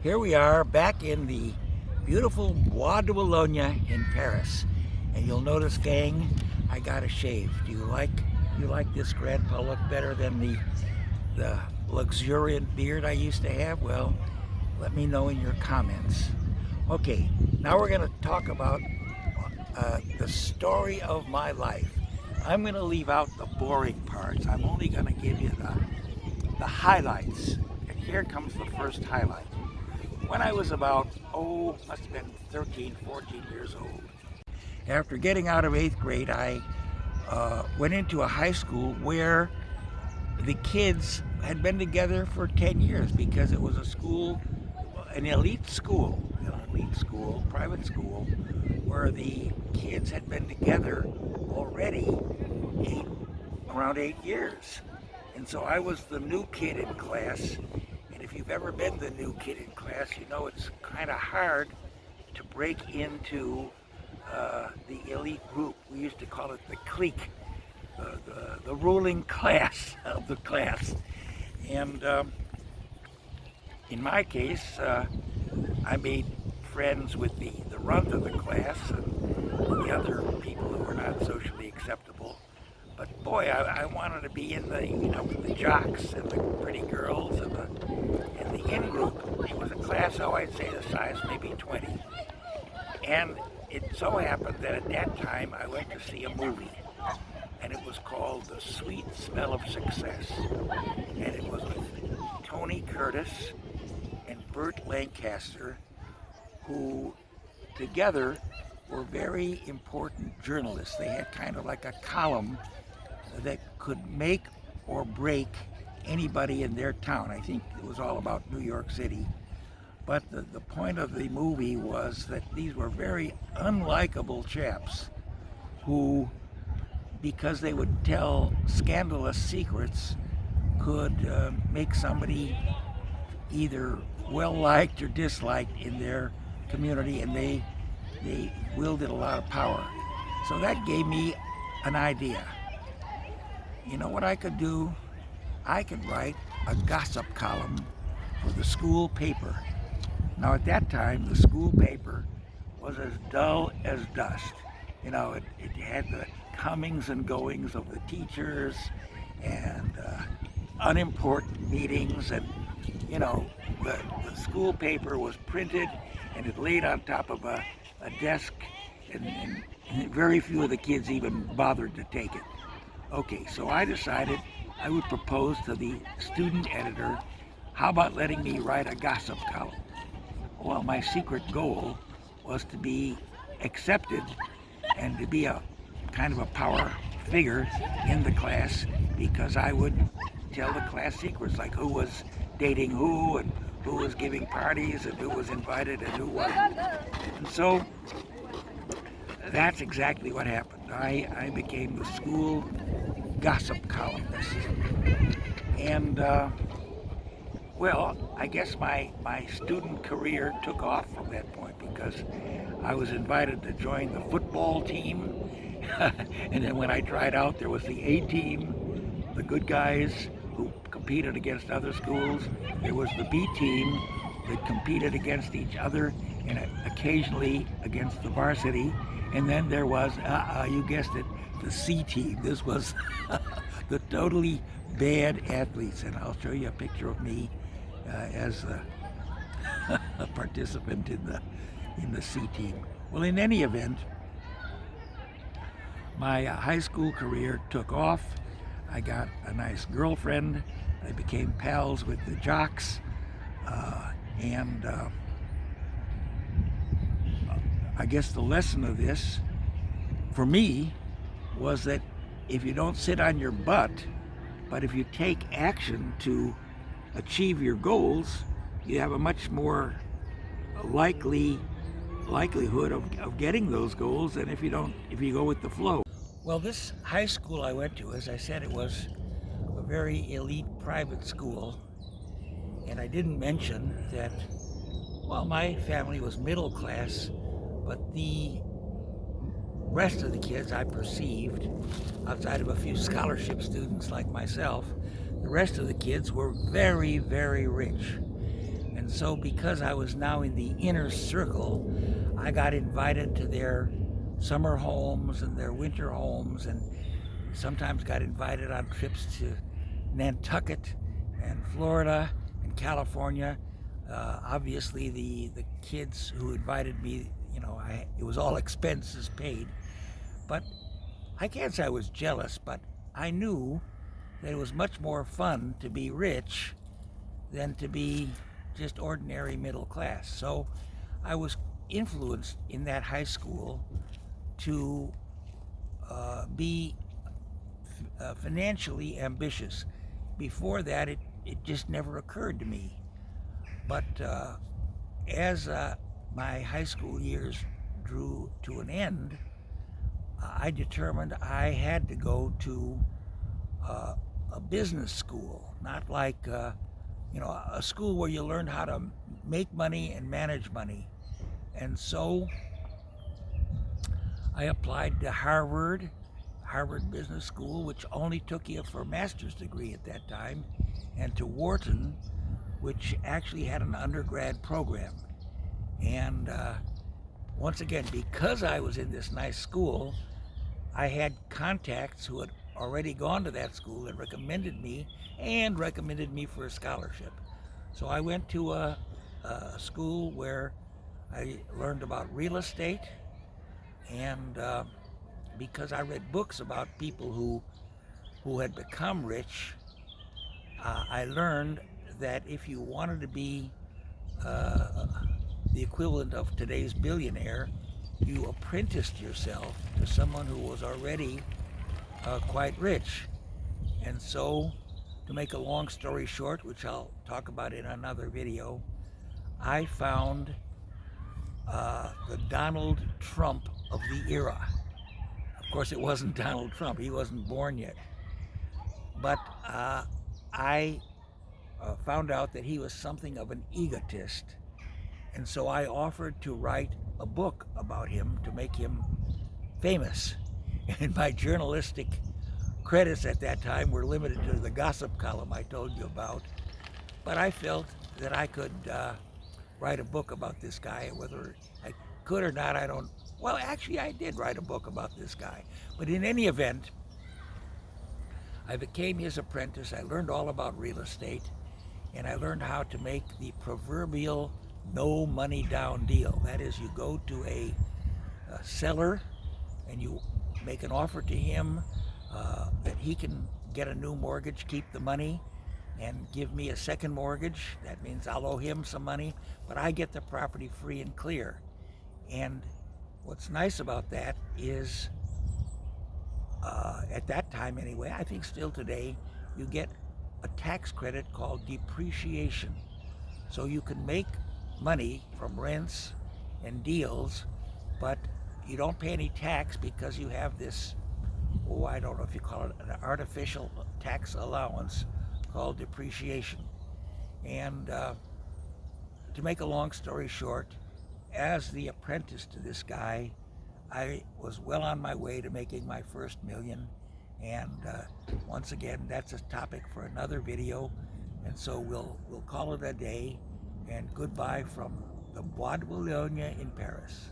Here we are back in the beautiful Bois de Boulogne in Paris. And you'll notice, gang, I got a shave. Do you like this grandpa look better than the luxuriant beard I used to have? Well, let me know in your comments. Okay, now we're going to talk about the story of my life. I'm going to leave out the boring parts. I'm only going to give you the highlights. And here comes the first highlight. When I was about, must have been 13, 14 years old. After getting out of 8th grade, I went into a high school where the kids had been together for 10 years because it was a school, an elite school, private school, where the kids had been together already around 8 years. And so I was the new kid in class. And if you've ever been the new kid in class, you know it's kind of hard to break into the elite group. We used to call it the clique, the ruling class of the class. And in my case, I made friends with the runt of the class and the other people who were not socially acceptable. But boy, I wanted to be in with the jocks and the pretty girls and the in group. It was a class, I'd say the size maybe 20. And it so happened that at that time I went to see a movie, and it was called The Sweet Smell of Success. And it was with Tony Curtis and Burt Lancaster, who together were very important journalists. They had kind of like a column that could make or break anybody in their town. I think it was all about New York City. But the point of the movie was that these were very unlikable chaps who, because they would tell scandalous secrets, could make somebody either well-liked or disliked in their community, and they wielded a lot of power. So that gave me an idea. You know what I could do? I could write a gossip column for the school paper. Now at that time, the school paper was as dull as dust. It had the comings and goings of the teachers and unimportant meetings, and the school paper was printed and it laid on top of a desk, and very few of the kids even bothered to take it. Okay, so I decided I would propose to the student editor, how about letting me write a gossip column? Well, my secret goal was to be accepted and to be a kind of a power figure in the class, because I would tell the class secrets, like who was dating who and who was giving parties and who was invited and who wasn't. And so that's exactly what happened. I became the school gossip columnist. And well, I guess my student career took off from that point, because I was invited to join the football team. And then when I tried out, there was the A team, the good guys who competed against other schools. There was the B team that competed against each other and occasionally against the varsity. And then there was, you guessed it, the C team. This was the totally bad athletes. And I'll show you a picture of me as a participant in the C team. Well, in any event, my high school career took off. I got a nice girlfriend. I became pals with the jocks, and I guess the lesson of this, for me, was that if you don't sit on your butt, but if you take action to achieve your goals, you have a much more likelihood of getting those goals than if you go with the flow. Well, this high school I went to, as I said, it was a very elite private school. And I didn't mention that, well, my family was middle class, but the rest of the kids I perceived, outside of a few scholarship students like myself, the rest of the kids were very, very rich. And And so because I was now in the inner circle, I got invited to their summer homes and their winter homes, and sometimes got invited on trips to Nantucket and Florida and California. Obviously, the kids who invited me, it was all expenses paid. But I can't say I was jealous, but I knew that it was much more fun to be rich than to be just ordinary middle class. So I was influenced in that high school to be financially ambitious. Before that, it just never occurred to me. But as my high school years drew to an end, I determined I had to go to a business school, not like a school where you learn how to make money and manage money. And so I applied to Harvard Business School, which only took you for a master's degree at that time, and to Wharton, which actually had an undergrad program. And once again, because I was in this nice school, I had contacts who had already gone to that school and recommended me for a scholarship. So I went to a school where I learned about real estate, and because I read books about people who had become rich, I learned that if you wanted to be the equivalent of today's billionaire, you apprenticed yourself to someone who was already quite rich. And so, to make a long story short, which I'll talk about in another video, I found the Donald Trump of the era. Of course, it wasn't Donald Trump. He wasn't born yet. But I found out that he was something of an egotist. And so I offered to write a book about him to make him famous. And my journalistic credits at that time were limited to the gossip column I told you about. But I felt that I could write a book about this guy. Whether I could or not, I don't. Well, actually, I did write a book about this guy. But in any event, I became his apprentice. I learned all about real estate, and I learned how to make the proverbial no money down deal. That is, you go to a seller and you make an offer to him that he can get a new mortgage, keep the money, and give me a second mortgage. That means I'll owe him some money, but I get the property free and clear. And what's nice about that is, at that time anyway, I think still today, you get a tax credit called depreciation. So you can make money from rents and deals, but you don't pay any tax because you have this, I don't know if you call it an artificial tax allowance called depreciation. And to make a long story short, as the apprentice to this guy, I was well on my way to making my first million. And once again, that's a topic for another video. And so we'll call it a day. And goodbye from the Bois de Boulogne in Paris.